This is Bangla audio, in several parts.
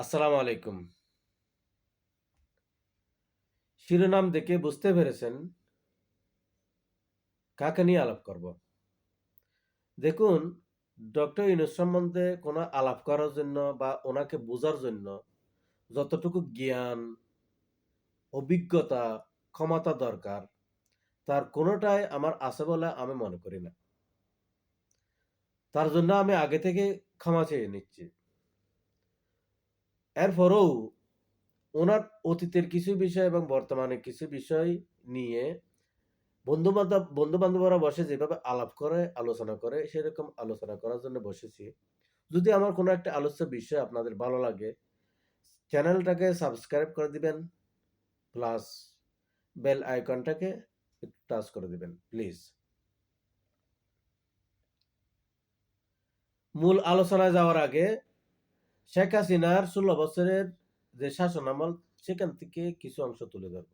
আসসালামু আলাইকুম। শিরোনাম দেখে বুঝতে পেরেছেন কাকে নিয়ে আলাপ করব। দেখুন, ডক্টর ইউনূস সম্বন্ধে কোনো আলাপ করার জন্য বা ওনাকে বোঝার জন্য যতটুকু জ্ঞান, অভিজ্ঞতা, ক্ষমতা দরকার তার কোনোটাই আমার আছে বলে আমি মনে করি না। তার জন্য আমি আগে থেকে ক্ষমা চেয়ে নিচ্ছি। এরপরেও ওনার অতীতের কিছু বিষয় এবং বর্তমানের কিছু বিষয় নিয়ে বন্ধু-বান্ধবরা বসে যেভাবে আলাপ করে, আলোচনা করে সেরকম আলোচনা করার জন্য বসেছি। যদি আমার কোনো একটা আলোচ্য বিষয় আপনাদের ভালো লাগে, চ্যানেলটাকে সাবস্ক্রাইব করে দিবেন, প্লাস বেল আইকনটাকে একটু টাচ করে দিবেন প্লিজ। মূল আলোচনায় যাওয়ার আগে শেখ হাসিনার ১৬ বছরের যে শাসনামল সেখান থেকে কিছু অংশ তুলে ধরব।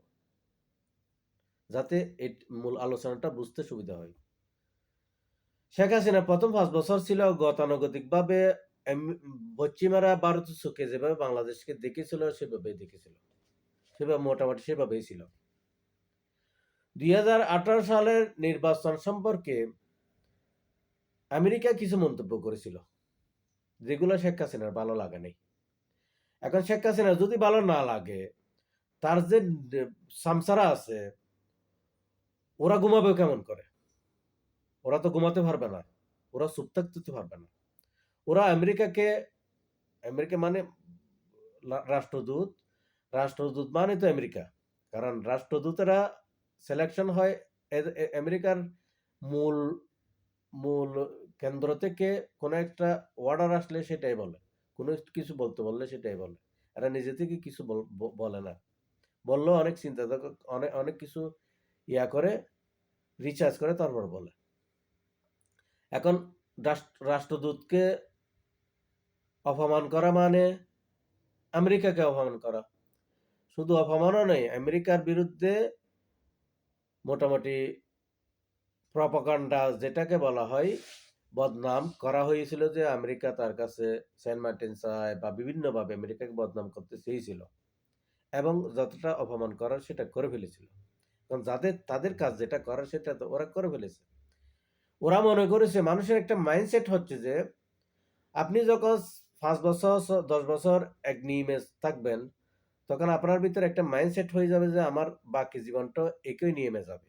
যাতে মূল আলোচনাটা বুঝতে সুবিধা হয়। শেখ হাসিনা প্রথম ৫ বছর ছিল গতানুগতিকভাবে পশ্চিমারা ভারতের চোখে যেভাবে বাংলাদেশকে দেখেছিল সেভাবেই দেখেছিল। সেভাবে মোটামুটি সেভাবেই ছিল। ২০১৮ সালের নির্বাচন সম্পর্কে আমেরিকা কিছু মন্তব্য করেছিল, যেগুলো শেখ হাসিনার ভালো লাগে নাই। এখন শেখ হাসিনার যদি ভালো না লাগে, তার যে সামসারা আছে, ওরা ঘুমাবে কেমন করে? ওরা তো ঘুমাতে পারবে না। ওরা চুপ থাকতে তো পারবে না। ওরা আমেরিকা মানে রাষ্ট্রদূত, রাষ্ট্রদূত মানে তো আমেরিকা। কারণ রাষ্ট্রদূতেরা সিলেকশন হয় আমেরিকার মূল মূল কেন্দ্র থেকে কোনো একটা অর্ডার আসলে সেটাই বলে। কোনো কিছু বলতে বললে সেটাই বলে। এরা নিজে থেকে কিছু বলে না। বললেও অনেক চিন্তা অনেক অনেক কিছু করে রিসার্চ করে তারপর বলে। এখন রাষ্ট্রদূতকে অপমান করা মানে আমেরিকাকে অপমান করা। শুধু অপমানও নেই, আমেরিকার বিরুদ্ধে মোটামুটি প্রপাগান্ডা যেটাকে বলা হয়, বদনাম করা হয়েছিল যে আমেরিকা তার কাছে সেন্ট মার্টিন চায় বা বিভিন্নভাবে আমেরিকাকে বদনাম করতে চেয়েছিল এবং যতটা অপমান করার সেটা করে ফেলেছিল। কারণ তাদের কাজ যেটা করার সেটা তো ওরা করে ফেলেছে। ওরা মনে করেছে, মানুষের একটা মাইন্ডসেট হচ্ছে যে আপনি যখন ৫ বছর ১০ বছর এক নিয়মে থাকবেন, তখন আপনার ভিতরে একটা মাইন্ডসেট হয়ে যাবে যে আমার বাকি জীবনটা একই নিয়মে যাবে।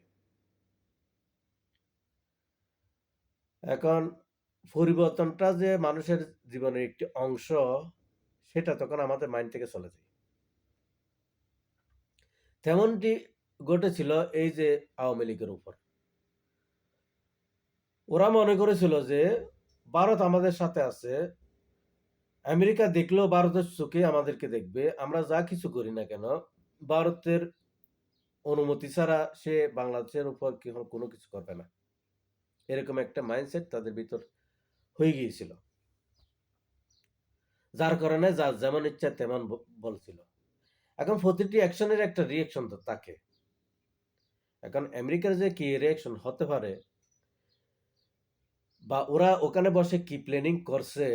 এখন পরিবর্তনটা যে মানুষের জীবনের একটি অংশ, সেটা তখন আমাদের মাইন্ড থেকে চলে যায়। তেমনটি ঘটেছিল এই যে আওয়ামী লীগের উপর। ওরা মনে করেছিল যে ভারত আমাদের সাথে আছে, আমেরিকা দেখলেও ভারতের চোখে আমাদেরকে দেখবে, আমরা যা কিছু করি না কেন ভারতের অনুমতি ছাড়া সে বাংলাদেশের উপর কোনো কিছু করবে না। এরকম একটা মাইন্ডসেট তাদের ভিতর হয়ে গিয়েছিল, যার কারণে যার যেমন ইচ্ছা তেমন বলছিল। এখন প্রতিটি অ্যাকশনের একটা রিয়াকশন তো থাকে। এখন আমেরিকার যে কি রিয়াকশন হতে পারে বা ওরা ওখানে বসে কি প্ল্যানিং করছে,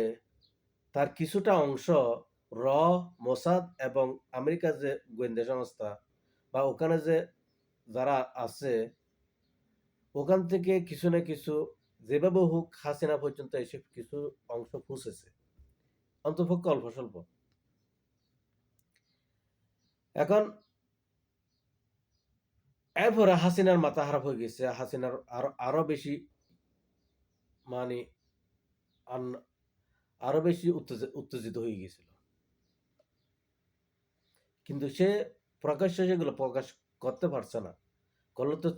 তার কিছুটা অংশ র, মোসাদ এবং আমেরিকার যে গোয়েন্দা সংস্থা বা ওখানে যে যারা আছে, ওখান থেকে কিছু না কিছু যেভাবে হোক হাসিনা পর্যন্ত এসে কিছু অংশ পৌঁছেছে, অন্তপক্ষে অল্প স্বল্প। এখন এরপরে হাসিনার মাথা খারাপ হয়ে গেছে, হাসিনার আরো বেশি মানে আরো বেশি উত্তেজিত হয়ে গেছিল। কিন্তু সে প্রকাশ্যে সেগুলো প্রকাশ করতে পারছে না। করলে তো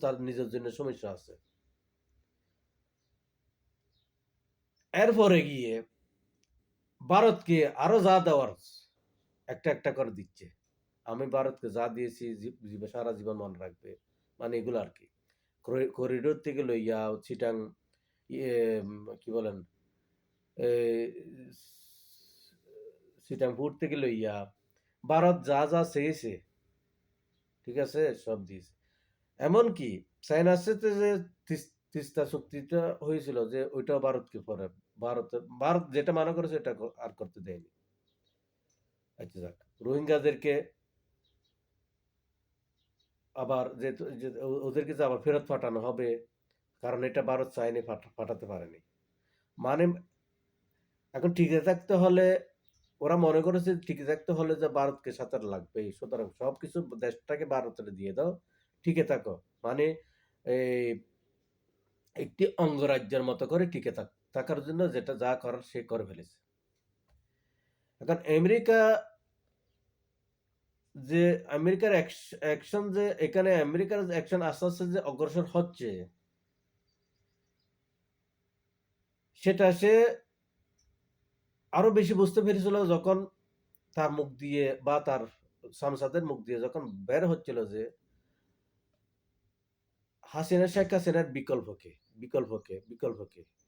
তার নিজের জন্য সমস্যা আছে। এরপরে গিয়ে ভারতকে আরো যা দেওয়ার একটা একটা করে দিচ্ছে। আমি ভারতকে যা দিয়েছি সারা জীবন মনে রাখবে, মানে এগুলো আর কি। করিডোর থেকে লইয়া চিটাং ইয়ে কি বলেন, চিটাং থেকে লইয়া ভারত যা যা চেয়েছে, ঠিক আছে, সব দিয়েছে। এমনকি চায়নার সাথে যে তিস্তা চুক্তিটা হয়েছিল যে ওইটাও ভারতকে পরে ভারত যেটা মনে করেছে এটা আর করতে দেয়নি। আচ্ছা যাক, রোহিঙ্গাদেরকে আবার যে ওদেরকে যে আবার ফেরত পাঠানো হবে, কারণ এটা ভারত চায়নি, পাঠাতে পারেনি। মানে এখন টিকে থাকতে হলে, ওরা মনে করেছে টিকে থাকতে হলে যে ভারতকে সাঁতার লাগবেই, সুতরাং সবকিছু দেশটাকে ভারতের দিয়ে দাও, টিকে থাকো। মানে এই একটি অঙ্গরাজ্যের মতো করে টিকে থাকার জন্য যেটা যা করার সে করে ফেলেছে। এখন যে আমেরিকার অ্যাকশন, যে এখানে আমেরিকার অ্যাকশন আস্তে আস্তে যে অগ্রসর হচ্ছে, সেটা সে আরো বেশি বুঝতে পেরেছিল যখন তার মুখ দিয়ে বা তার সামসাদের মুখ দিয়ে যখন বের হচ্ছিল যে শেখ হাসিনার বিকল্পকে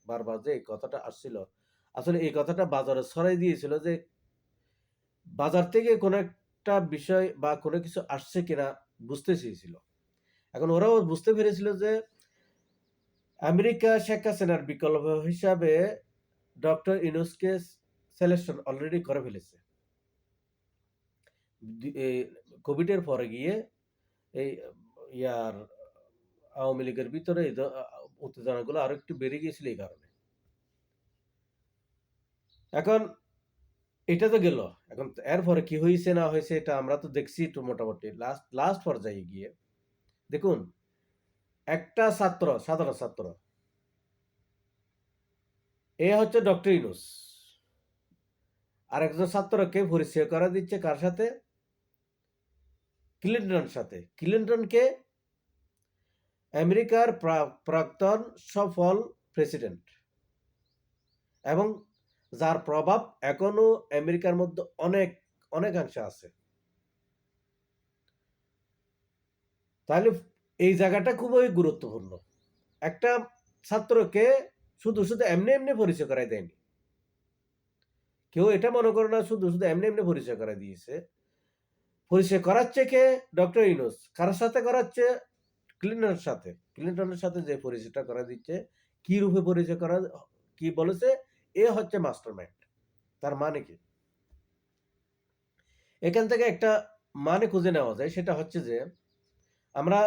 বারবার যে এই কথাটা আসছিল, আসলে এই কথাটা বাজারে ছড়াই দিয়েছিল যে বাজার থেকে কোনো একটা বিষয় বা কোনো কিছু আসছে কিনা বুঝতে চেয়েছিল। এখন ওরাও বুঝতে পেরেছিল যে আমেরিকা শেখ হাসিনার বিকল্প হিসাবে ডক্টর ইউনূসকে সিলেকশন অলরেডি করে ফেলেছে। কোভিডের পরে গিয়ে এই ইয়ার আওয়ামী লীগের ভিতরে উত্তেজনাগুলো আরো একটু বেড়ে গিয়েছিল এই কারণে। এখন এটা তো গেল, এখন এরপরে কি হয়েছে না হয়েছে এটা আমরা তো দেখছি একটু মোটামুটি লাস্ট পর্যায়ে গিয়ে দেখুন, একটা সাধারণ ছাত্র, এ হচ্ছে ডক্টর ইউনূস, আর একজন ছাত্রকে পরিচয় করা দিচ্ছে কার সাথে? ক্লিনটনের সাথে। ক্লিনটনকে আমেরিকার প্রাক্তন সফল প্রেসিডেন্ট, এবং যার প্রভাব এখনো আমেরিকার মধ্যে অনেকাংশে আছে। তাহলে এই জায়গাটা খুবই গুরুত্বপূর্ণ। একটা ছাত্রকে শুধু এমনি এমনি পরিচয় করাই দেয়নি। কেউ এটা মনে করে না শুধু এমনি এমনি পরিচয় করাই দিয়েছে। পরিচয় করাচ্ছে কে? ডক্টর ইউনূস। কার সাথে করাচ্ছে? ক্লিনটনের সাথে যে পরিচয়টা করা দিচ্ছে, কি রূপে পরিচয় করা, কি বলেছে? এ হচ্ছে মাস্টারমাইন্ড। তার মানে কি? এখান থেকে একটা মানে খুঁজে নেওয়া যায়, সেটা হচ্ছে যে আমরা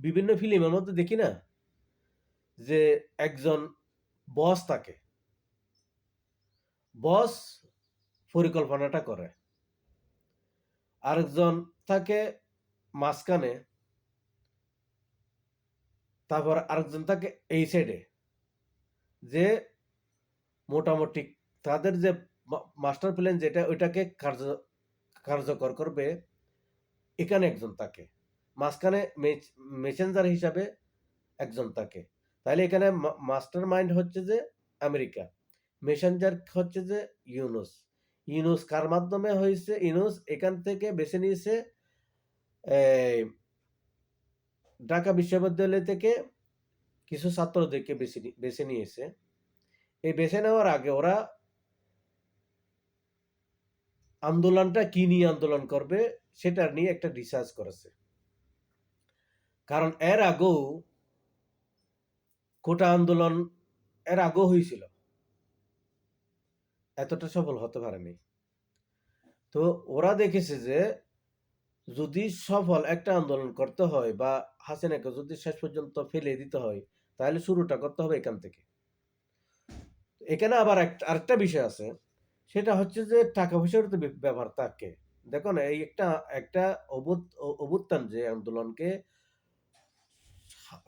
বিভিন্ন ফিল্মের মধ্যে দেখি না যে একজন বস থাকে, বস পরিকল্পনাটা করে, আরেকজন থাকে মাঝখানে, তারপর আরেকজন থাকে এই সাইডে, যে মোটামুটি তাদের যে মাস্টার প্ল্যান যেটা ওইটাকে কার্যকর করবে, এখানে একজন থাকে, মাঝখানে মেসেঞ্জার হিসাবে একজন থাকে। তাহলে এখানে মাস্টার মাইন্ড হচ্ছে যে আমেরিকা, মেসেঞ্জার হচ্ছে যে ইউনূস। ইউনূস কার মাধ্যমে হয়েছে? ইউনূস এখান থেকে বেছে নিয়েছে ঢাকা বিশ্ববিদ্যালয় থেকে কিছু ছাত্রদেরকে বেছে নিয়েছে। এই বেছে নেওয়ার আগে ওরা আন্দোলনটা কি নিয়ে আন্দোলন করবে সেটা নিয়ে একটা রিসার্চ করেছে। কারণ এর আগেও কোটা আন্দোলন এর আগেও হয়েছিল, এতটা সফল হতে পারেনি। তো ওরা দেখেছে যে যদি সফল একটা আন্দোলন করতে হয় বা হাসিনাকে যদি শেষ পর্যন্ত ফেলে দিতে হয়, তাহলে শুরুটা করতে হবে এখান থেকে। এখানে আবার আরেকটা বিষয় আছে, সেটা হচ্ছে যে টাকা পয়সার তো ব্যাপার থাকে। দেখো না, এই একটা অভ্যুত্থান যে আন্দোলনকে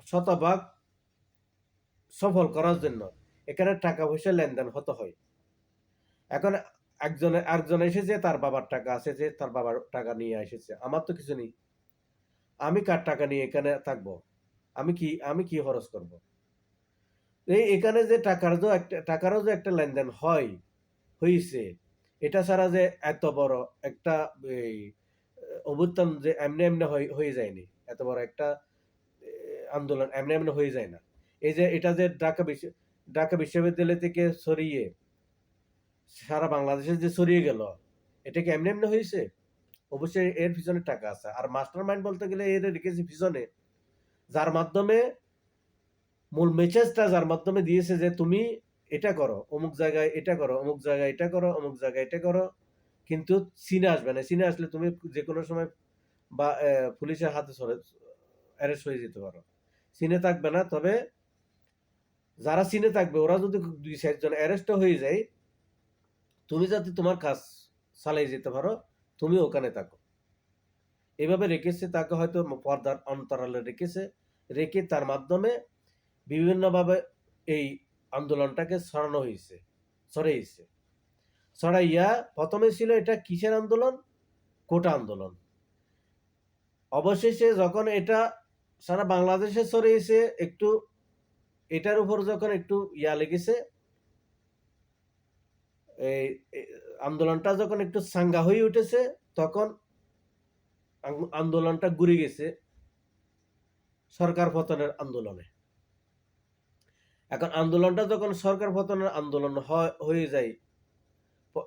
শতভাগ সফল করার জন্য এখানে টাকা পয়সা লেনদেন হতে হয়। এখন আরেকজন এসেছে, তার বাবার টাকা আছে, যে তার বাবার টাকা নিয়ে এসেছে, আমার তো কিছু নেই, আমি কার টাকা নিয়ে এখানে থাকবো? আমি কি খরচ করব? এখানে যে টাকারও যে একটা লেনদেন হয়েছে, এটা ছাড়া যে এত বড় একটা এই অভ্যুত্থান যে এমনি এমনি হয়ে যায়নি, এত বড় একটা আন্দোলন এমনি এমনি হয়ে যায় না। এই যে এটা যে ঢাকা বিশ্ববিদ্যালয় থেকে সরিয়ে সারা বাংলাদেশে যে ছড়িয়ে গেল, এটা কি এমনি এমনি হয়েছে? অবশ্যই এর পিছনে টাকা আছে। আর মাস্টার মাইন্ড বলতে গেলে এর রেখেছে পিছনে, যার মাধ্যমে মূল মেসেজটা যার মাধ্যমে দিয়েছে যে তুমি এটা করো, অমুক জায়গায় এটা করো, অমুক জায়গায় এটা করো, অমুক জায়গায় এটা করো, কিন্তু চীনে আসবে না। চীনে আসলে তুমি যে কোনো সময় বা পুলিশের হাতে অ্যারেস্ট হয়ে যেতে পারো। চীনে থাকবে না, তবে যারা চীনে থাকবে ওরা যদি 2-4 জন অ্যারেস্টও হয়ে যায়, তুমি যাতে তোমার কাজ চালিয়ে যেতে পারো, তুমি ওখানে থাকো। এভাবে রেখেছে তাকে, হয়তো পর্দার অন্তরালে রেখেছে, রেখে তার মাধ্যমে বিভিন্নভাবে এই আন্দোলনটাকে ছড়ানো হয়েছে, ছড়িয়েছে। ছড়াইয়া প্রথমে ছিল এটা কিসের আন্দোলন? কোটা আন্দোলন। অবশেষে যখন এটা সারা বাংলাদেশে ছড়িয়েছে, একটু এটার উপর যখন একটু লেগেছে, এই আন্দোলনটা যখন একটু সাঙ্গা হয়ে উঠেছে, তখন আন্দোলনটা ঘুরে গেছে সরকার পতনের আন্দোলনে। এখন আন্দোলনটা যখন সরকার পতনের আন্দোলন হয়ে যায়,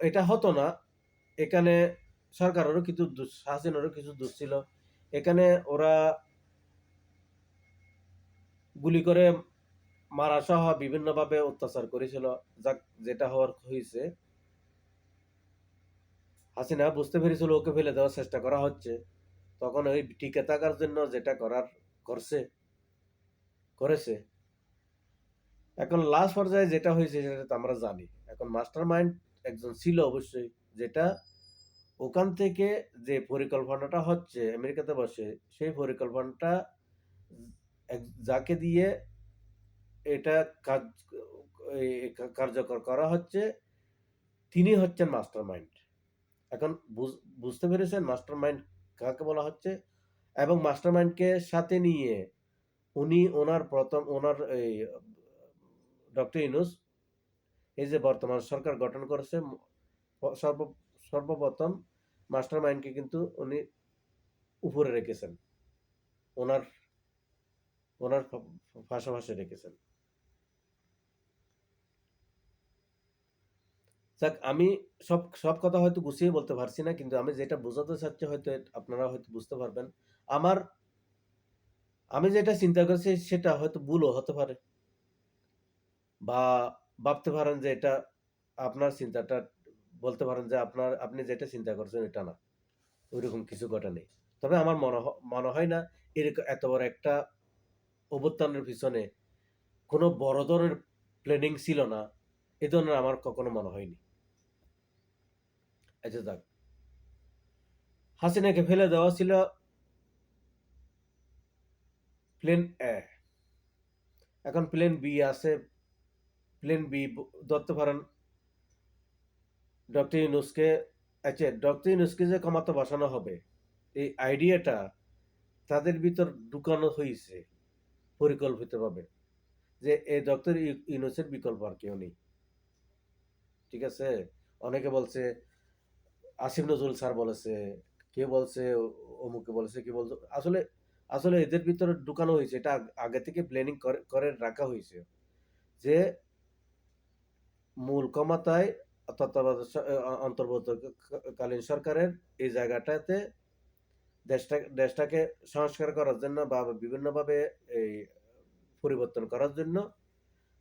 এটা হতো না, এখানে সরকারেরও কিছু হাসিনারও কিছু দোষ ছিল। এখানে ওরা গুলি করে মারা সহ বিভিন্নভাবে অত্যাচার করেছিল, যেটা হওয়ার হয়েছে। হাসিনা বুঝতে পেরেছিল ওকে ফেলে দেওয়ার চেষ্টা করা হচ্ছে, তখন ওই টিকে থাকার জন্য যেটা করার করেছে। এখন লাস্ট পর্যায়ে যেটা হয়েছে সেটা তো আমরা জানি। এখন মাস্টার মাইন্ড একজন ছিল অবশ্যই, যেটা ওখান থেকে যে পরিকল্পনাটা হচ্ছে আমেরিকাতে বসে, সেই পরিকল্পনাটা যাকে দিয়ে এটা কাজ কার্যকর করা হচ্ছে, তিনি হচ্ছেন মাস্টার মাইন্ড। এখন বুঝতে পেরেছেন মাস্টার মাইন্ড কাকে বলা হচ্ছে? এবং মাস্টার মাইন্ডকে সাথে নিয়ে উনি ওনার এই ডক্টর ইউনূস এই যে বর্তমান সরকার গঠন করেছে, সর্বপ্রথম মাস্টার মাইন্ডকে কিন্তু উনি উপরে রেখেছেন, ওনার ওনার পাশাপাশি রেখেছেন। যাক, আমি সব সব কথা হয়তো গুছিয়ে বলতে পারছি না, কিন্তু আমি যেটা বোঝাতে চাচ্ছি হয়তো আপনারা হয়তো বুঝতে পারবেন। আমার আমি যেটা চিন্তা করছি সেটা হয়তো ভুলও হতে পারে, বা ভাবতে পারেন যে এটা আপনার চিন্তাটা, বলতে পারেন যে আপনি যেটা চিন্তা করছেন এটা না, ওইরকম কিছু ঘটে নেই। তবে আমার মনে হয় না এরকম এত বড় একটা অভ্যুত্থানের পিছনে কোনো বড় ধরনের প্ল্যানিং ছিল না, এ ধরনের আমার কখনো মনে হয়নি। আচ্ছা যাক, হাসিনাকে ফেলে দেওয়া ছিল প্লেন এ। এখন প্লেন বি আছে, প্লেন বি ধরতে পারেন ডক্টর ইউনূসকে। আচ্ছা, ডক্টর ইউনূসকে যে ক্ষমতা বসানো হবে, এই আইডিয়াটা তাদের ভিতর ঢুকানো হয়েছে পরিকল্পিতভাবে, যে এই ডক্টর ইউনূসের বিকল্প আর কেউ নেই। ঠিক আছে? অনেকে বলছে আসিফ নজরুল স্যার বলেছে, কেউ বলছে অমুকে বলেছে, কেউ বলছে, আসলে আসলে এদের ভিতরে ঢুকানো হয়েছে, এটা আগে থেকে প্ল্যানিং করে রাখা হয়েছে, যে মূল ক্ষমতায় অন্তর্বর্তীকালীন সরকারের এই জায়গাটাতে দেশটাকে সংস্কার করার জন্য বা বিভিন্নভাবে এই পরিবর্তন করার জন্য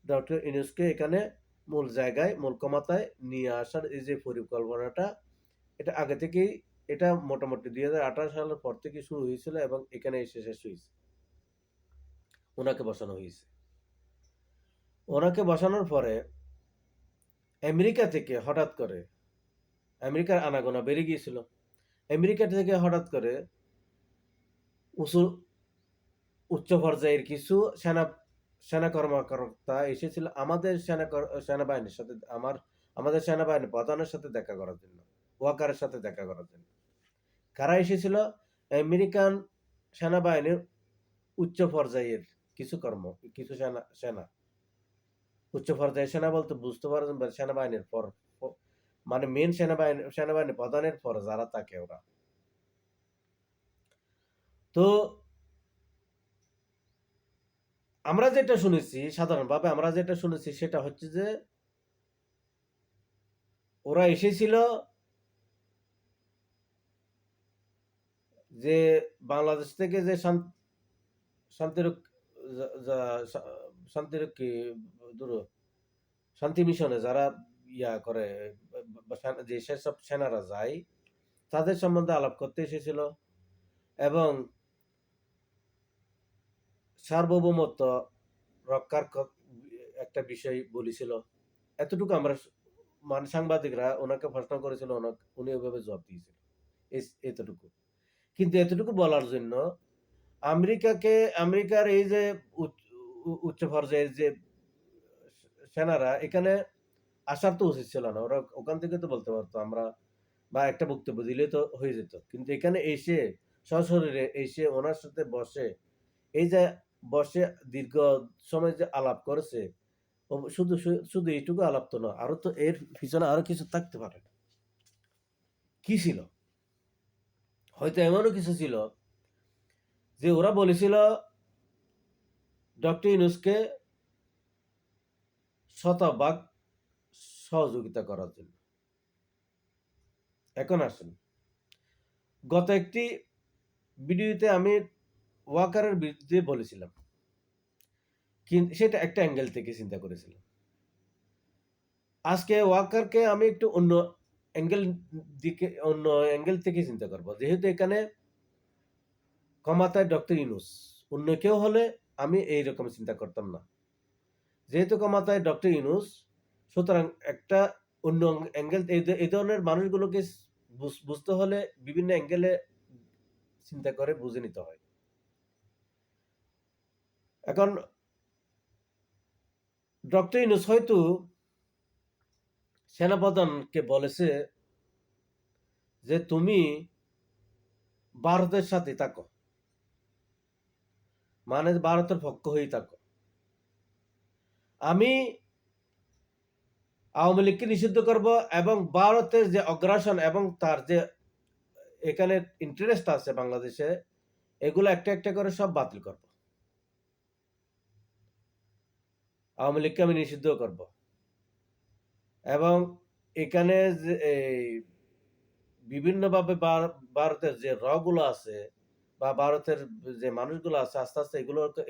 ডক্টর ইউনূসকে এখানে মূল জায়গায়, মূল ক্ষমতায় নিয়ে আসার এই যে পরিকল্পনাটা, এটা আগে থেকেই, এটা মোটামুটি 2018 সালের পর থেকে শুরু হয়েছিল এবং এখানে এসে শেষ হয়েছে। ওনাকে বসানো হয়েছে। ওনাকে বসানোর পরে আমেরিকা থেকে হঠাৎ করে, আমেরিকার আনাগোনা বেড়ে গিয়েছিল। আমেরিকা থেকে হঠাৎ করে উঁচু উচ্চ পর্যায়ের কিছু সেনা কর্মকর্তা এসেছিল আমাদের সেনাবাহিনীর সাথে, আমাদের সেনাবাহিনীর প্রধানের সাথে দেখা করার জন্য, ওয়াকারের সাথে দেখা করার জন্য। কারা এসেছিল? আমেরিকান সেনাবাহিনীর উচ্চ পর্যায়ের কিছু সেনা উচ্চ পর্যায়ের সেনা বলতে বুঝতে পারছেন, সেনাবাহিনীর পর মানে মেন সেনাবাহিনী প্রধানের পর যারা থাকে ওরা। তো সাধারণভাবে আমরা যেটা শুনেছি সেটা হচ্ছে যে ওরা এসেছিল যে বাংলাদেশ থেকে যে শান্তিরক্ষী শান্তিরক্ষী শান্তি মিশনে যারা ইয়া করে, যে সেসব সেনারা যায়, তাদের সম্বন্ধে আলাপ করতে এসেছিল এবং সার্বভৌমত্ব রক্ষার একটা বিষয় বলেছিল। এতটুকু আমরা মানে সাংবাদিকরা ওনাকে প্রশ্ন করেছিল, উনি ওইভাবে জবাব দিয়েছিল। এতটুকু। কিন্তু এতটুকু বলার জন্য আমেরিকাকে, আমেরিকার এই যে উচ্চ পর্যায়ের যে সেনারা এখানে আসার তো উচিত ছিল না। ওরা ওখান থেকে তো বলতে পারতো আমরা, বা একটা বক্তব্য দিলে তো হয়ে যেত। কিন্তু এখানে এসে সশরীরে এসে ওনার সাথে বসে, এই যে বসে দীর্ঘ সময় যে আলাপ করেছে, শুধু শুধু এইটুকু আলাপ তো না, আরো তো এর পিছনে আরো কিছু থাকতে পারে। কি ছিল? হয়তো এমনও কিছু ছিল যে ওরা বলেছিল ডক্টর ইউনূসকে শতভাগ সহযোগিতা করার জন্য। এখন আসেন, গত একটি ভিডিওতে আমি ওয়াকারের বিরুদ্ধে বলেছিলাম, কিন্তু সেটা একটা অ্যাঙ্গেল থেকে চিন্তা করেছিলাম। আজকে ওয়াকারকে আমি একটু অন্য অ্যাঙ্গেল থেকে চিন্তা করব। যেহেতু এখানে ক্ষমতায় ডক্টর ইউনূস, অন্য কেউ হলে আমি এইরকম চিন্তা করতাম না। যেহেতু ক্ষমতায় ডক্টর ইউনূস, সুতরাং একটা অন্য অ্যাঙ্গেল, এই ধরনের মানুষগুলোকে বুঝতে হলে বিভিন্ন অ্যাঙ্গেলে চিন্তা করে বুঝে নিতে হয়। এখন ডক্টর ইউনূস হয়তো সেনাপ্রধানকে বলেছে যে তুমি ভারতের সাথে থাকো, মানে ভারতের পক্ষ হয়েই থাকো। আমি আওয়ামী লীগকে নিষিদ্ধ করব এবং ভারতের যে অগ্রাসন এবং তার যে এখানে ইন্টারেস্ট আছে বাংলাদেশে, এগুলো একটা একটা করে সব বাতিল করব। আওয়ামী লীগকে আমি নিষিদ্ধ করব এবং এখানে যে বিভিন্নভাবে ভারতের যে গুলো আছে বা ভারতের যে মানুষগুলো আছে, আস্তে আস্তে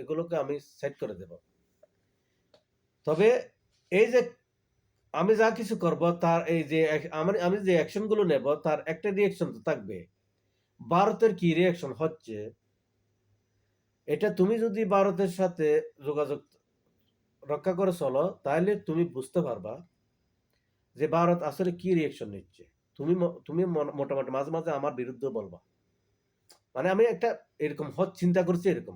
এগুলোকে আমি সেট করে দেব। তবে এই যে আমি যা কিছু করব, তার এই যে আমি যে অ্যাকশন গুলো নেব, তার একটা রিয়াকশন তো থাকবে। ভারতের কি রিয়াকশন হচ্ছে, এটা তুমি যদি ভারতের সাথে যোগাযোগ রক্ষা করে চলো, তাহলে তুমি বুঝতে পারবা যে ভারত আসলে কি রিয়াকশন নিচ্ছে। তুমি মোটামুটি মাঝে মাঝে আমার বিরুদ্ধে বলবা। মানে আমি একটা এরকম চিন্তা করছি এরকম।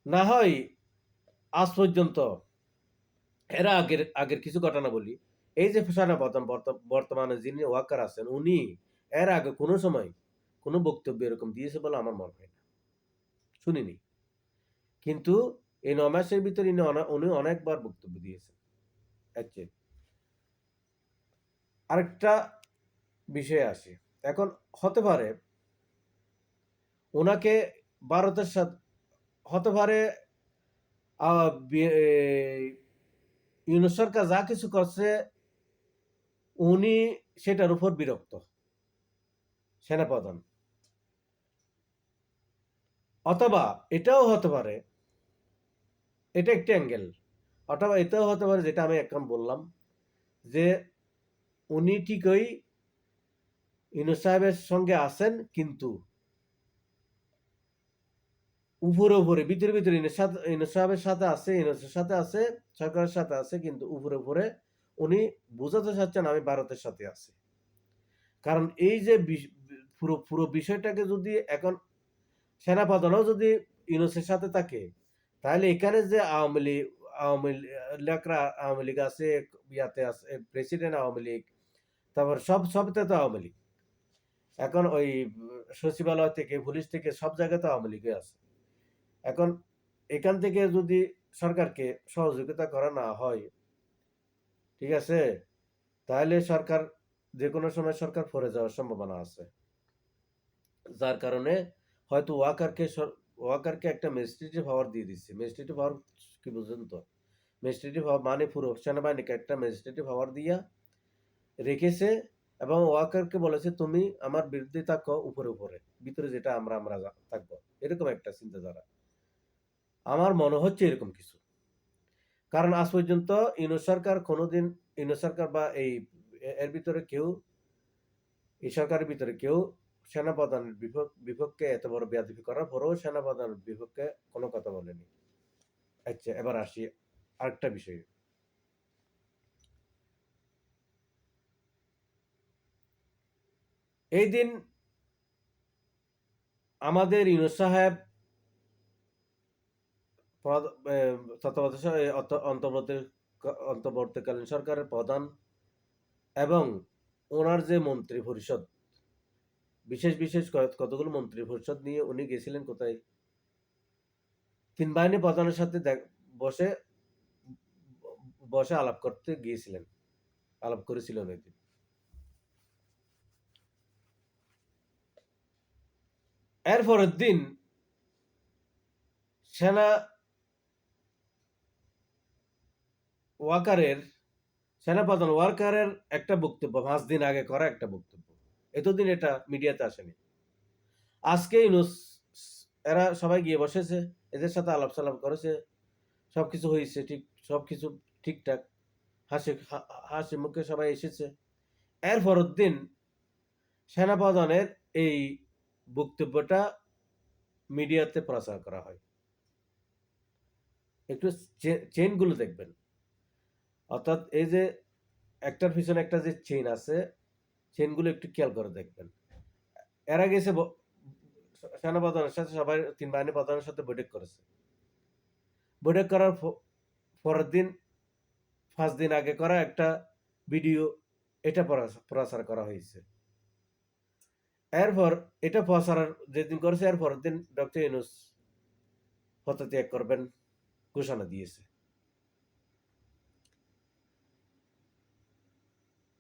না হয় আজ পর্যন্ত এরা আগের আগের কিছু ঘটনা বলি। এই যে সেনাপ্রধান বর্তমানে যিনি ওয়াকার আছেন, উনি এর আগে কোনো সময় কোনো বক্তব্য এরকম দিয়েছে বলে আমার মনে হয় না, শুনিনি। কিন্তু এই ৯ মাসের ভিতরে উনি অনেকবার বক্তব্য দিয়েছেন। অ্যাকচুয়ালি আরেকটা বিষয়ে আসি। এখন হতে পারে ওনাকে ভারতের সাথে, হতে পারে ইউনূস সরকার যা কিছু করছে, উনি সেটার উপর বিরক্ত, সেনাপ্রধান। অথবা এটাও হতে পারে, এটা একটা অ্যাঙ্গেল, অথবা এটাও হতে পারে যেটা আমি এখন বললাম, যে উনি ঠিকই ইউনূস সাহেবের সঙ্গে আছেন, কিন্তু উপরে উপরে ভিতরে ভিতরে ইউনূস সাহেবের সাথে আছে, ইউনূসের সাথে আছে, সরকারের সাথে আছে, কিন্তু উপরে উপরে উনি বোঝাতে চাচ্ছেন আমি ভারতের সাথে আছি। কারণ এই যে পুরো পুরো বিষয়টাকে যদি এখন সেনাপ্রধানও যদি ইউনূসের সাথে থাকে, তাহলে এখানে যে আওয়ামী লীগ আছে, ইয়াতে আছে প্রেসিডেন্ট আওয়ামী লীগ, তারপর সবতে তো আওয়ামী লীগ। এখন ওই সচিবালয় থেকে, পুলিশ থেকে, সব জায়গাতে আওয়ামী লীগই আছে। এখন এখান থেকে যদি সরকারকে সহযোগিতা করা না হয়, ঠিক আছে, তাহলে সরকার যে কোনো সময় সরকার পড়ে যাওয়ার সম্ভাবনা আছে। যার কারণে হয়তো ওয়াকারকে একটা ম্যাজিস্ট্রেটিভ পাওয়ার দিয়ে দিচ্ছে। ম্যাজিস্ট্রেটিভ পাওয়ার কি বুঝেন তো? ম্যাজিস্ট্রেটিভ পাওয়ার মানে পুরো সেনাবাহিনীকে একটা ম্যাজিস্ট্রেটিভ পাওয়ার দিয়া রেখেছে এবং ওয়াকারকে বলেছে তুমি আমার বিরুদ্ধে থাকো উপরে উপরে, ভিতরে যেটা আমরা আমরা থাকবো। এরকম একটা চিন্তাধারা আমার মনে হচ্ছে, এরকম কিছু। কারণ আজ পর্যন্ত ইউনূস সরকার কোনোদিন, ইউনূস সরকার বা এর ভিতরে কেউ, এই সরকারের ভিতরে কেউ সেনাপ্রধানের বিপক্ষে এত বড় বেয়াদবি করার পরেও সেনাপ্রধানের বিপক্ষে কোনো কথা বলেনি। আচ্ছা, এবার আসি আরেকটা বিষয়ে। এই দিন আমাদের ইউনূস সাহেব অন্তর্বর্তীকালীন সরকারের প্রধান এবং ওনার যে মন্ত্রী পরিষদ, বিশেষ বিশেষ কতগুলো মন্ত্রী পরিষদ নিয়ে উনি গেছিলেন কোথায়? তিন বাহিনী প্রধানের সাথে বসে বসে আলাপ করতে গিয়েছিলেন, আলাপ করেছিলেন ওই দিন। এর পরের দিন সেনা সেনাপ্রধান ওয়াকারের একটা বক্তব্য, 5 দিন আগে করা একটা বক্তব্য, এতদিন এটা মিডিয়াতে আসেনি। আজকে ইউনূস, এরা সবাই গিয়ে বসেছে, এদের সাথে আলাপ সালাপ করেছে, সবকিছু হয়েছে, ঠিক সবকিছু ঠিকঠাক, হাসি মুখে সবাই এসেছে। এর পরের দিন সেনাপ্রধানের এই বক্তব্যটা মিডিয়াতে প্রচার করা হয়। একটু চেইনগুলো দেখবেন, অর্থাৎ এই যে একটার পিছনে একটা যে চেইন আছে, চেইনগুলো একটু খেয়াল করে দেখবেন। এরা গেছে সেনাপ্রধানের সাথে, সবাই 3 বাহিনী প্রধানের সাথে বৈঠক করেছে। বৈঠক করার পরের দিন 5 দিন আগে করা একটা ভিডিও, এটা প্রচার করা হয়েছে। এরপর এটা প্রচার যেদিন করেছে, এর পরের দিন ডক্টর ইউনূস পদত্যাগ করবেন ঘোষণা দিয়েছে।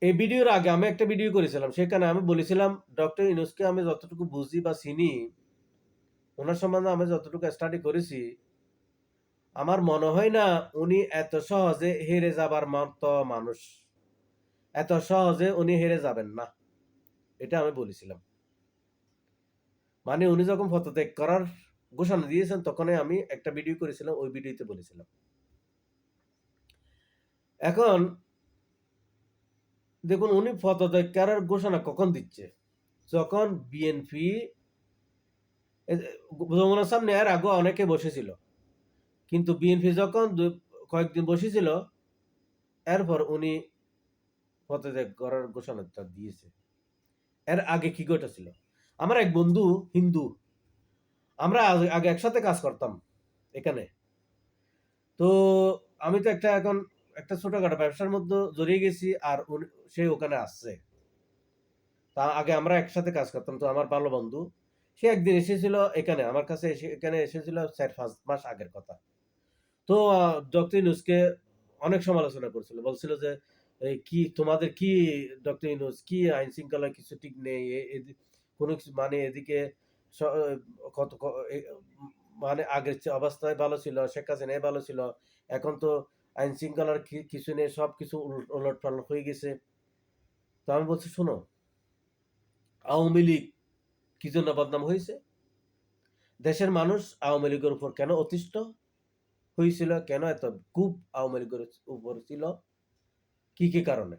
এই ভিডিওর আগে আমি একটা ভিডিও করেছিলাম, সেখানে আমি বলেছিলাম ডক্টর ইউনূসকে আমি যতটুকু বুঝি বা চিনি, ওনার সম্বন্ধে আমি যতটুকু স্টাডি করেছি, আমার মনে হয় না উনি এত সহজে হেরে যাবার মতো মানুষ, এত সহজে উনি হেরে যাবেন না, এটা আমি বলেছিলাম। মানে উনি যখন পদত্যাগ করার ঘোষণা দিয়েছেন, তখনই আমি একটা ভিডিও করেছিলাম, ওই ভিডিওতে বলেছিলাম। এখন দেখুন, উনি পদত্যাগ করার ঘোষণা কখন দিচ্ছে? যখন বিএনপি, যমুনার সামনে এর আগে অনেকে বসেছিল, কিন্তু বিএনপি যখন কয়েকদিন বসেছিল, এরপর উনি পদত্যাগ করার ঘোষণাটা দিয়েছে। এর আগে কি ঘটেছিল? আমার এক বন্ধু হিন্দু, আমরা আগে একসাথে কাজ করতাম এখানে। তো আমি তো এখন একটা ছোটখাটো ব্যবসার মধ্যে জড়িয়ে গেছি, আর সে ওখানে আসছে। তা আগে আমরা একসাথে কাজ করতাম, তো আমার ভালো বন্ধু, সে একদিন এসেছিল এখানে আমার কাছে, এখানে এসেছিল 4-5 মাস আগের কথা। তো ডক্টর ইউনূসকে অনেক সমালোচনা করছিল, বলছিল যে এই কি তোমাদের কি ডক্টর ইউনূস, কি আইন শৃঙ্খলা কিছু ঠিক নেই, কোনো কিছু, মানে এদিকে কত মানে আগের অবস্থায় ভালো ছিল, শেখ হাসিনাই ভালো ছিল, এখন তো আইন শৃঙ্খলার কিছু নেই, সবকিছু উলট পালট হয়ে গেছে। তো আমি বলছি, শোনো, আওয়ামী লীগ কি জন্য বদনাম হয়েছে? দেশের মানুষ আওয়ামী লীগের উপর কেন অতিষ্ঠ হয়েছিল, কেন এত খুব আওয়ামী লীগের উপর ছিল, কি কি কারণে?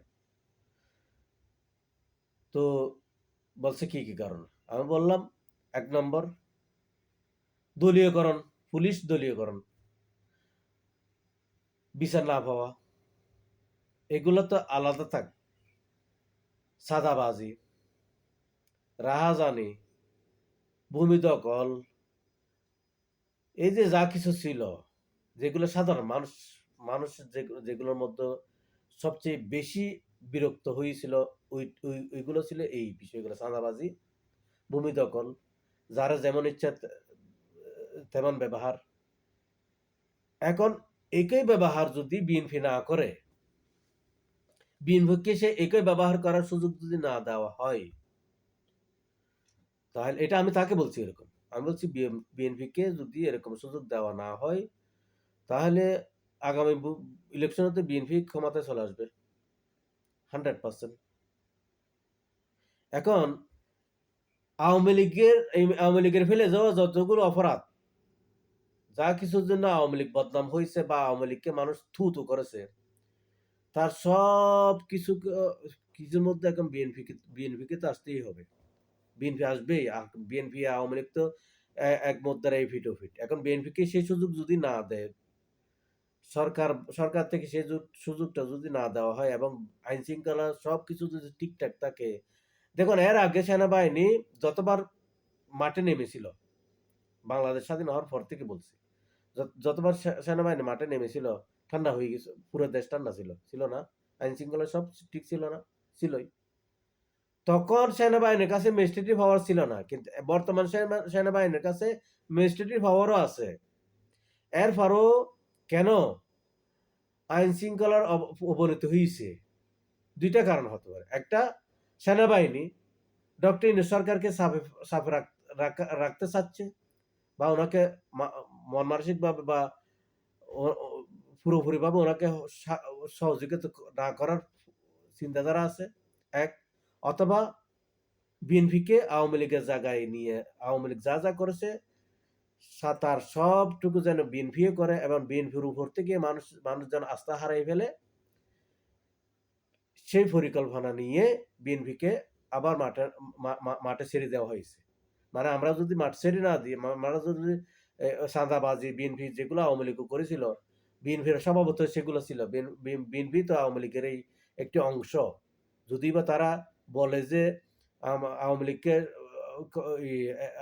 তো বলছে কি কি কারণে? আমি বললাম, 1 নম্বর দলীয়করণ, পুলিশ দলীয়করণ, বিচার না পাওয়া, এগুলো তো আলাদা থাক, চাঁদাবাজি, রাহাজানি, ভূমি দখল, এই যে যা কিছু ছিল, যেগুলো সাধারণ মানুষের যেগুলোর মধ্যে সবচেয়ে বেশি বিরক্ত হয়েছিল, ওইগুলো ছিল এই বিষয়গুলো: চাঁদাবাজি, ভূমি দখল, যারা যেমন ইচ্ছা তেমন ব্যবহার। এখন একই ব্যবহার যদি বিএনপি না করে, বিএনপিকে সে একই ব্যবহার করার সুযোগ যদি না দেওয়া হয়, তাহলে এটা আমি তাকে বলছি, এরকম আমি বলছি, বিএনপিকে যদি এরকম সুযোগ দেওয়া না হয়, তাহলে আগামী ইলেকশনে বিএনপি ক্ষমতায় চলে আসবে 100%। এখন আওয়ামী লীগের ফেলে যাওয়া যতগুলো অপরাধ, যা কিছুর জন্য আওয়ামী লীগ বদনাম হয়েছে বা আওয়ামী লীগকে মানুষ থু থু করেছে, তার সব কিছু কিছুর মধ্যে এখন বিএনপিকে তো আসতেই হবে। বিএনপি আসবেই। বিএনপি আওয়ামী লীগ তো এক মুদ্রার এই ফিট ও ফিট। এখন বিএনপিকে সেই সুযোগ যদি না দেয়, সরকার সরকার থেকে সেই সুযোগটা যদি না দেওয়া হয় এবং আইন শৃঙ্খলা সবকিছু যদি ঠিকঠাক থাকে, দেখুন এর আগে সেনাবাহিনী যতবার মাঠে নেমেছিল, বাংলাদেশ স্বাধীন হওয়ার পর থেকে বলছি, যতবার সেনাবাহিনী মাঠে নেমেছিল, ঠান্ডা হয়ে গেছে, পুরো দেশ ঠান্ডা ছিল, ছিল না? আইন শৃঙ্খলা সব ঠিক ছিল না? ছিলই। তখন সেনাবাহিনীর কাছে ম্যাজিস্ট্রেটিভ পাওয়ার ছিল না, কিন্তু বর্তমান সেনাবাহিনীর কাছে ম্যাজিস্ট্রেটিভ পাওয়ারও আছে। এরপরও কেন আইন শৃঙ্খলার অবনতি হয়েছে? দুইটা কারণ হতে পারে। একটা, সেনাবাহিনী ডক্টর ইউনূস সরকারকে সাফে রাখতে চাচ্ছে, বা ওনাকে মন মানসিকভাবে বা পুরোপুরিভাবে ওনাকে সহযোগিতা না করার চিন্তাধারা আছে এক, অথবা বিএনপিকে আওয়ামী লীগের জায়গায় নিয়ে আওয়ামী লীগ যা যা করেছে তার সবটুকু যেন বিএনপিও করে এবং বিএনপির উপর থেকে মানুষ যেন আস্থা হারাই ফেলে, সেই পরিকল্পনা নিয়ে বিএনপিকে আবার মাঠে ছেড়ে দেওয়া হয়েছে। মানে আমরা যদি মাঠ ছেড়ে না দিই, আমরা যদি চাঁদাবাজি বিএনপি যেগুলো আওয়ামী লীগ করেছিল, বিএনপির স্বভাবত সেগুলো ছিল, বিএনপি তো আওয়ামী লীগের একটি অংশ। যদি বা তারা বলে যে আওয়ামী লীগকে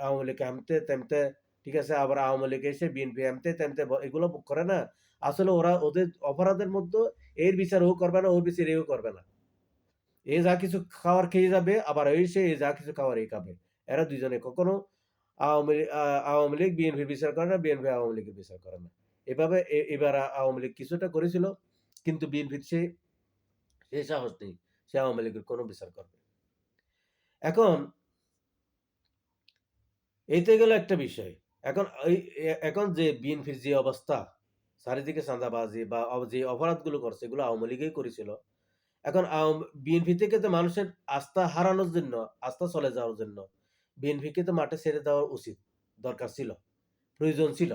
আওয়ামী লীগ এমতে তেমতে, ঠিক আছে, আবার আওয়ামী লীগ এসে বিএনপি এমতে তেমতে এগুলো করে না, আসলে ওরা ওদের অপরাধের মধ্যে এর বিচার ও করবে না, ওর বিচার এও করবে না। এ যা কিছু খাওয়ার খেয়ে যাবে, আবার ওই সে যা কিছু খাওয়ার এই খাবে। এরা দুজনে কখনো আওয়ামী লীগ বিএনপির বিচার করে না, বিএনপি আওয়ামী লীগের বিচার করে না। এভাবে এবার আওয়ামী লীগ কিছুটা করেছিল, কিন্তু বিএনপির সে সাহস নেই, সে আওয়ামী লীগের কোনো বিচার করবে। এখন এইতে গেল একটা বিষয়। এখন যে বিএনপির যে অবস্থা, চারিদিকে চাঁদাবাজি বা যে অপরাধগুলো করছে, এগুলো আওয়ামী লীগই করেছিল। এখন বিএনপি থেকে তো মানুষের আস্থা হারানোর জন্য, আস্থা চলে যাওয়ার জন্য বিএনপিকে তো মাঠে ছেড়ে দেওয়া উচিত, দরকার ছিল, প্রয়োজন ছিল।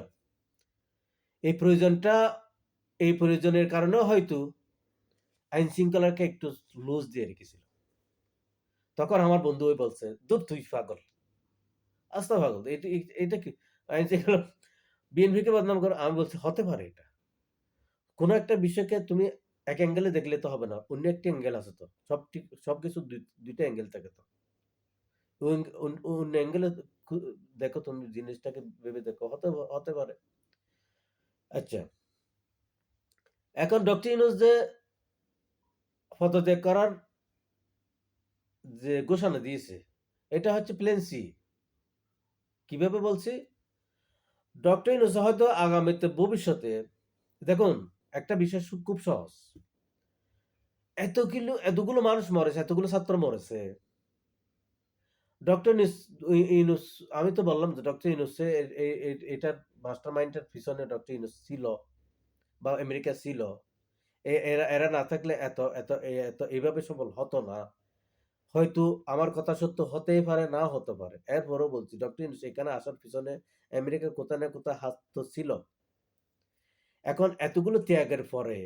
এই প্রয়োজনের কারণেও হয়তো আইন শৃঙ্খলাকে একটু লুজ দিয়ে রেখেছিল। তখন আমার বন্ধু ওই বলছে, দূর তুই পাগল, আস্থা পাগল, এটা কি আইন শৃঙ্খলা, বিএনপিকে বদনাম করো? আমি বলছি হতে পারে এটা। কোনো একটা বিষয়কে তুমি এক অ্যাঙ্গেলে দেখলে তো হবে না, অন্য একটা অ্যাঙ্গেল আছে তো। সবকিছু দুইটা অ্যাঙ্গেল থাকে তো। অন্য অ্যাঙ্গেলে দেখো, তুমি জিনিসটাকে ভেবে দেখো, হতে পারে। আচ্ছা, এখন ডক্টর ইউনূস যে পদত্যাগ করার যে ঘোষণা দিয়েছে, এটা হচ্ছে প্ল্যান সি। কিভাবে বলছি? ডক্টর ইউনূস হয়তো আগামীতে ভবিষ্যতে, দেখুন একটা বিষয় খুব সহজ। এতগুলো মানুষ মরেছে, এতগুলো ছাত্র মরেছে, ডক্টর ইউনূস, আমি তো বললাম যে ডক্টর ইউনূস এটার মাস্টার মাইন্ডের পিছনে ডক্টর ইউনূস ছিল বা আমেরিকা ছিল। এরা এরা না থাকলে এত এত এত এইভাবে সফল হতো না। হয়তো আমার কথা সত্য হতেই পারে, না হতে পারে। এরপরও বলছি ডক্টর ইউনূস এখানে আসার পিছনে আমেরিকার কোথাও না কোথাও হাত তো ছিল। এখন এতগুলো ত্যাগের পরে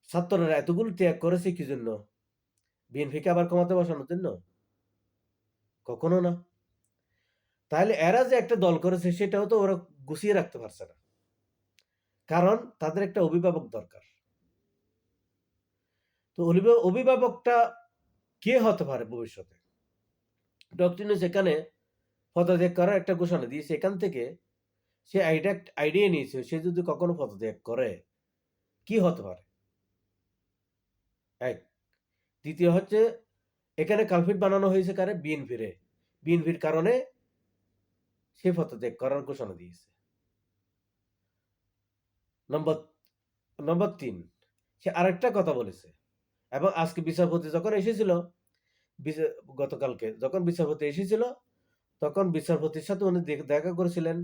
ছাত্ররা এতগুলো ত্যাগ করেছে কি জন্য? বিএনপিকে আবার ক্ষমতা বসানোর জন্য? কখনো না। তাহলে এরা যে একটা দল করেছে সেটাও তো ওরা গুছিয়ে রাখতে পারছে না, কারণ তাদের একটা অভিভাবক দরকার। তো অভিভাবকটা কে হতে পারে ভবিষ্যতে? ডক্টর ইউনূস এখানে পদত্যাগ করার একটা ঘোষণা দিয়েছে, এখান থেকে সে আইডিয়া নিয়েছে, সে যদি কখনো পদত্যাগ করে কি হতে পারে। এক, দ্বিতীয় হচ্ছে এখানে কালপিট বানানো হয়েছে কারে? বিএনপির কারণে সে পদত্যাগ করার ঘোষণা দিয়েছে। নম্বর নম্বর ৩, সে আরেকটা কথা বলেছে, এবং আজকে বিচারপতি যখন এসেছিল, গতকালকে যখন বিচারপতি এসেছিল, তখন বিচারপতির সাথে উনি দেখা করেছিলেন।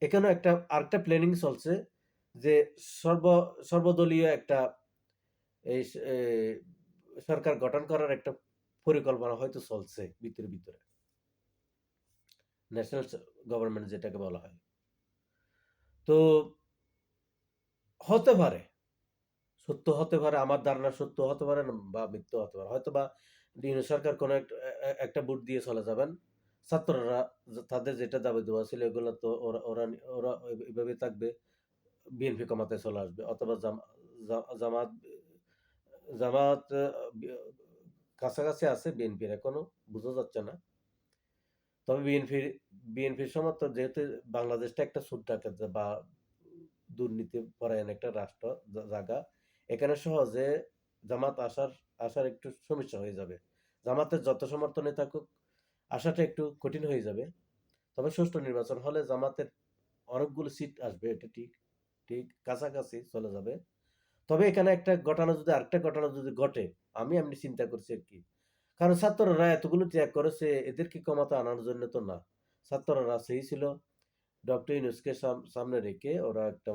এখানেও আরেকটা প্ল্যানিং চলছে, যে সর্বদলীয় একটা এই সরকার গঠন করার একটা পরিকল্পনা হয়তো চলছে ভিতরে ভিতরে, ন্যাশনাল গভর্নমেন্ট যেটাকে বলা হয়। তো হতে পারে, সত্য হতে পারে, আমার ধারণা সত্য হতে পারে না বা মিথ্যা হতে পারে। হয়তোবা ইউনূস সরকার কোনো একটা ভোট দিয়ে চলে যাবেন। ছাত্ররা তাদের যেটা দাবি-দাওয়া ছিল এগুলো তো ওরা ওরা ওরা এভাবেই থাকবে। বিএনপি ক্ষমতায় চলে আসবে। অথবা জামাত জামাত কাছাকাছি আছে বিএনপির এখনো বোঝা যাচ্ছে না। তবে বিএনপির সমর্থন যেহেতু বাংলাদেশটা একটা ছোট্ট একটা বা দুর্নীতি পরায়ণ একটা রাষ্ট্র জায়গা, এখানে সহজে জামাত আসার একটু সমস্যা হয়ে যাবে। জামাতের যত সমর্থনই থাকুক আসাটা একটু কঠিন হয়ে যাবে। তবে সুষ্ঠু নির্বাচন হলে জামাতের অনেকগুলো সিট আসবে, এটা ঠিক। ঠিক কাছাকাছি চলে যাবে। তবে এখানে আরেকটা ঘটনা যদি ঘটে, আমি এমনি চিন্তা করছি আরকি। কারণ ছাত্ররা এতগুলো ত্যাগ করেছে, এদেরকে ক্ষমতা আনার জন্য তো না। ছাত্ররা চেয়েছিল ডক্টর ইউনূসকে সামনে রেখে ওরা একটা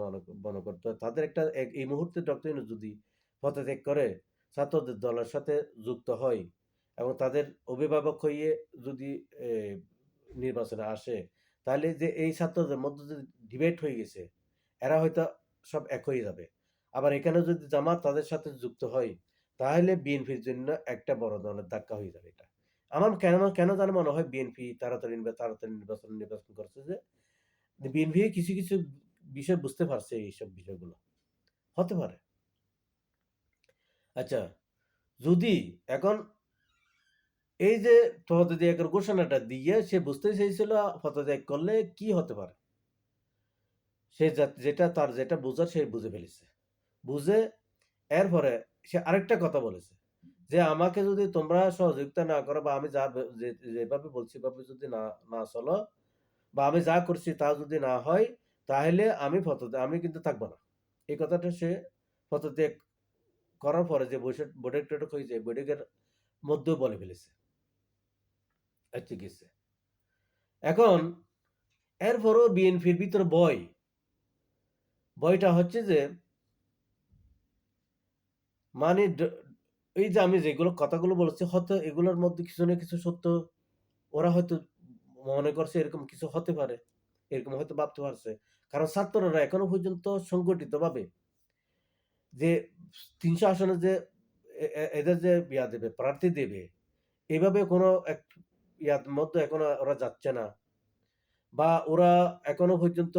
মনে করতো তাদের একটা এই মুহূর্তে ডক্টর ইউনূস যদি পদত্যাগ করে ছাত্রদের দলের সাথে যুক্ত হয় এবং তাদের অভিভাবক হয়ে যদি এ নির্বাচনে আসে, তাহলে যে এই ছাত্রদের মধ্যে যে ডিবেট হয়ে গেছে, এরা হয়তো সব এক হয়ে যাবে। আবার এখানে যদি জামাত তাদের সাথে যুক্ত হয়, তাহলে বিএনপির জন্য একটা বড় ধরনের ধাক্কা হয়ে যাবে এটা। আমার কেন জানি মনে হয় বিএনপি তাড়াতাড়ি নির্বাচন করছে যে বিএনপি কিছু বিষয় বুঝতে পারছে এইসব বিষয়গুলো। হতে পারে। আচ্ছা, যদি এখন এই যে পদত্যাগের ঘোষণাটা দিয়ে সে বুঝতে চেয়েছিল পদত্যাগ করলে কি হতে পারে। সে যেটা বোঝার সে বুঝে ফেলেছে। বুঝে এরপরে সে আরেকটা কথা বলেছে। যে আমাকে যদি তোমরা সহযোগিতা না করো বা আমি যেভাবে বলছি এভাবে যদি না চলো বা আমি যা করছি তা যদি না হয় তাহলে আমি কিন্তু থাকবো না। এই কথাটা সে পদত্যাগ করার পরে যে বৈঠক টৈঠক হয়েছে বৈঠকের মধ্যেও বলে ফেলেছে। আচ্ছা গেছে। এখন এরপরও বিএনপির ভিতরে ভয়টা হচ্ছে যে মানে এই যে আমি যেগুলো কথাগুলো বলেছি হয়তো এগুলোর মধ্যে কিছু না কিছু সত্য ওরা হয়তো মনে করছে এরকম কিছু হতে পারে। এরকম হয়তো ভাবতে পারছে। কারণ ছাত্ররা এখনো পর্যন্ত সংগঠিতভাবে যে ৩০০ আসনে যে এদের যে দেবে, প্রার্থী দেবে, এভাবে কোনো ইয়ার মধ্যে এখনো ওরা যাচ্ছে না। বা ওরা এখনো পর্যন্ত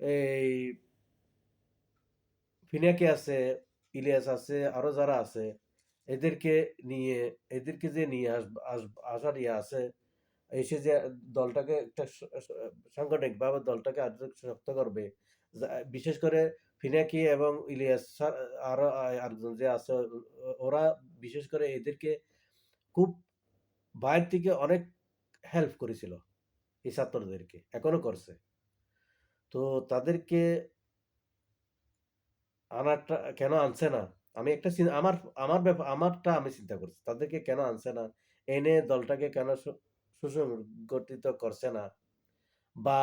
এই ফিনাকে আছে, ইলিয়াস আছে, আরো যারা আছে, এদেরকে নিয়ে এদেরকে যে নিয়ে আসার ইয়ে আছে, এসে যে দলটাকে একটা সাংগঠনিকভাবে দলটাকে আরো শক্ত করবে। বিশেষ করে ফিনাকি এবং ইলিয়াস আরো আরেকজন যে আছে ওরা বিশেষ করে এদেরকে খুব বাইরে থেকে অনেক হেল্প করেছিল এই ছাত্রদেরকে। এখনো করছে। তো তাদেরকে কেন আনছে না? আমি একটা আমার আমারটা আমি চিন্তা করছি। তাদেরকে কেন আনছে না? এনে দলটাকে কেন সুসংগঠিত করছে না? বা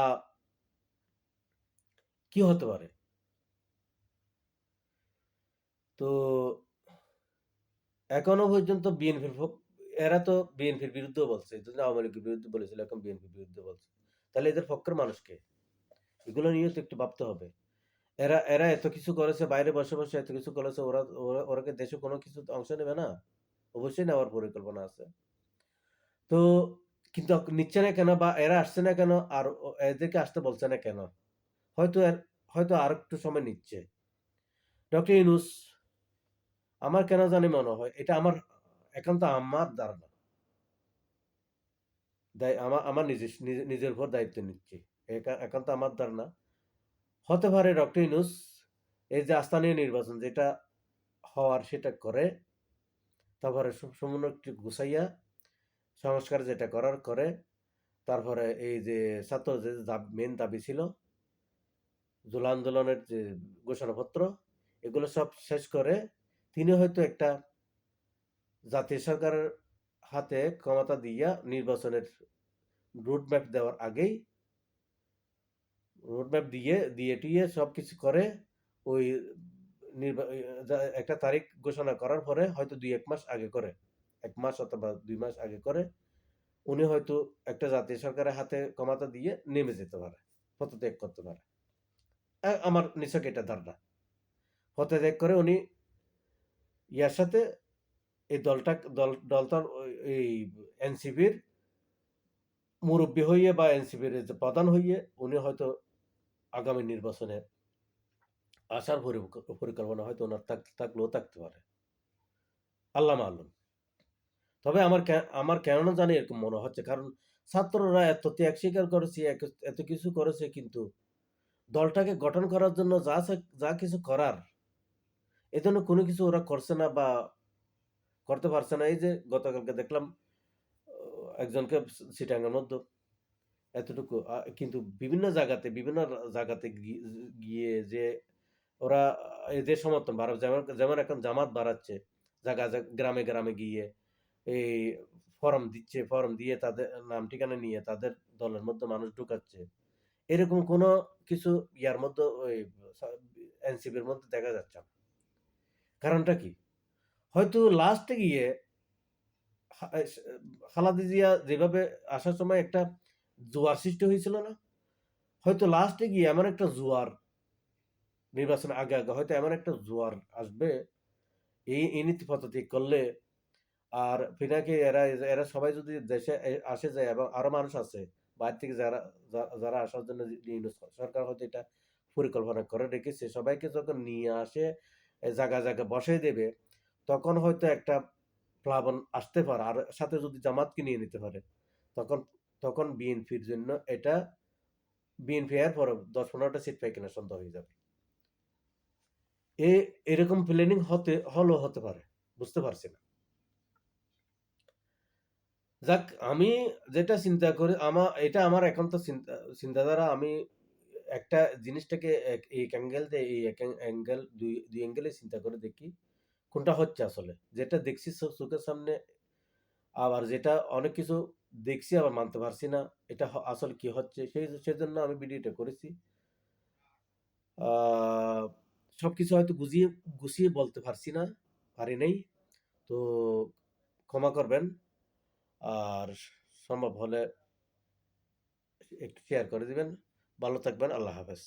কি হতে পারে? তো এখনো পর্যন্ত এরা তো বিএনপির বিরুদ্ধেও বলছে। এতদিন আওয়ামী লীগের বিরুদ্ধে বলেছিল, এখন বিএনপির বিরুদ্ধে বলছে। তাহলে এদের পক্ষের মানুষ কে? এগুলো নিয়েও তো একটু ভাবতে হবে। এরা এত কিছু করেছে, বাইরে বসে এত কিছু করেছে, ওরা কি দেশে কোনো কিছুতে অংশ নেবে না? অবশ্যই নেওয়ার পরিকল্পনা আছে। তো কিন্তু নিচ্ছে না কেন বা এরা আসছে না কেন? আর এদেরকে আসতে বলছে না কেন? হয়তো হয়তো আরেকটু সময় নিচ্ছে। ডক্টর ইউনূস আমার কেন জানি মনে হয় এটা একান্ত আমার ধারণা। আমার নিজের উপর দায়িত্ব নিচ্ছি। একান্ত আমার ধারণা। হতে পারে ডক্টর ইউনূস এই যে স্থানীয় নির্বাচন যেটা হওয়ার সেটা করে, তারপরে সম্পূর্ণ একটু গুছাইয়া সংস্কার যেটা করার করে, তারপরে এই যে ছাত্র যে মেইন দাবি ছিল জুলাই আন্দোলনের যে ঘোষণাপত্র এগুলো সব শেষ করে তিনি হয়তো একটা জাতীয় সরকারের হাতে ক্ষমতা দিয়া নির্বাচনের রোডম্যাপ দেওয়ার আগেই রোডম্যাপ দিয়ে টিয়ে সবকিছু করে ওই একটা তারিখ ঘোষণা করার পরে হয়তো ২-১ মাস আগে করে ১ মাস অথবা ২ মাস আগে করে উনি হয়তো একটা জাতীয় সরকারের হাতে ক্ষমতা দিয়ে নেমে যেতে পারে, পদত্যাগ করতে পারে। আমার নিছক এটা ধারণা। পদত্যাগ করে উনি ইয়ার সাথে এই দলটার এই এনসিপির মুরব্বী হইয়ে বা এনসিপির যে প্রধান হইয়ে উনি হয়তো আগামী নির্বাচনে আসার পরিকল্পনা হয়তো ওনার থাকলেও থাকতে পারে। আল্লাহ মালুম। তবে আমার কেন জানি এরকম মনে হচ্ছে, কারণ ছাত্ররা এত ত্যাগ স্বীকার করেছে, এত কিছু করেছে, কিন্তু দলটাকে গঠন করার জন্য যা কিছু করার এজন্য কোনো কিছু ওরা করছে না বা করতে পারছে না। এই যে গতকালকে দেখলাম একজনকে চিটাগাংয়ের মধ্যে এতটুকু কিন্তু বিভিন্ন জায়গাতে গিয়ে যে ওরা এদের সমর্থন বাড়াচ্ছে, যেমন যেমন এখন জামাত বাড়াচ্ছে গ্রামে গ্রামে গিয়ে এই ফরম দিয়ে তাদের নাম ঠিকানা নিয়ে তাদের দলের মধ্যে মানুষ ঢুকাচ্ছে। এরকম কোনো কিছু ইয়ার মধ্যে ওই এনসিপির মধ্যে দেখা যাচ্ছে না। কারণটা কি? হয়তো লাস্টে গিয়ে হা এস খালেদা জিয়া যেভাবে আসার সময় একটা জোয়ার সৃষ্টি হয়েছিল না? হয়তো লাস্টে গিয়ে এমন একটা জোয়ার, নির্বাচনের আগে হয়তো এমন একটা জোয়ার আসবে, এই নীতি পদ্ধতি করলে। আর পিনাকি এরা সবাই যদি দেশে আসে যায় এবং আরো মানুষ আছে বাইরে থেকে যারা আসার জন্য ইউনূস সরকার হয়তো এটা পরিকল্পনা করে রেখেছে। সবাইকে যখন নিয়ে আসে জায়গায় বসায় দেবে, তখন হয়তো একটা প্লাবন আসতে পারে। আর সাথে যদি জামাতকে নিয়ে নিতে পারে, তখন তখন বিএনপির জন্য এটা, বিএনপি এর পরে ১০-১৫টা সিট পায় কিনা সন্দেহ হয়ে যাবে। এ এরকম প্ল্যানিং হতে পারে। বুঝতে পারছি না। যাক, আমি যেটা চিন্তা করি, এটা আমার একান্ত চিন্তাধারা। আমি একটা জিনিসটাকে এক অ্যাঙ্গেল দিয়ে এক অ্যাঙ্গেল দুই অ্যাঙ্গেলে চিন্তা করে দেখি কোনটা হচ্ছে আসলে। যেটা দেখছি চোখের সামনে, আবার যেটা অনেক কিছু দেখছি আবার মানতে পারছি না। এটা আসলে কি হচ্ছে সেজন্য আমি ভিডিওটা করেছি। আ সবকিছু হয়তো গুছিয়ে বলতে পারছি না, পারি নাই। তো ক্ষমা করবেন। আর সম্ভব হলে একটু শেয়ার করে দিবেন। ভালো থাকবেন। আল্লাহ হাফেজ।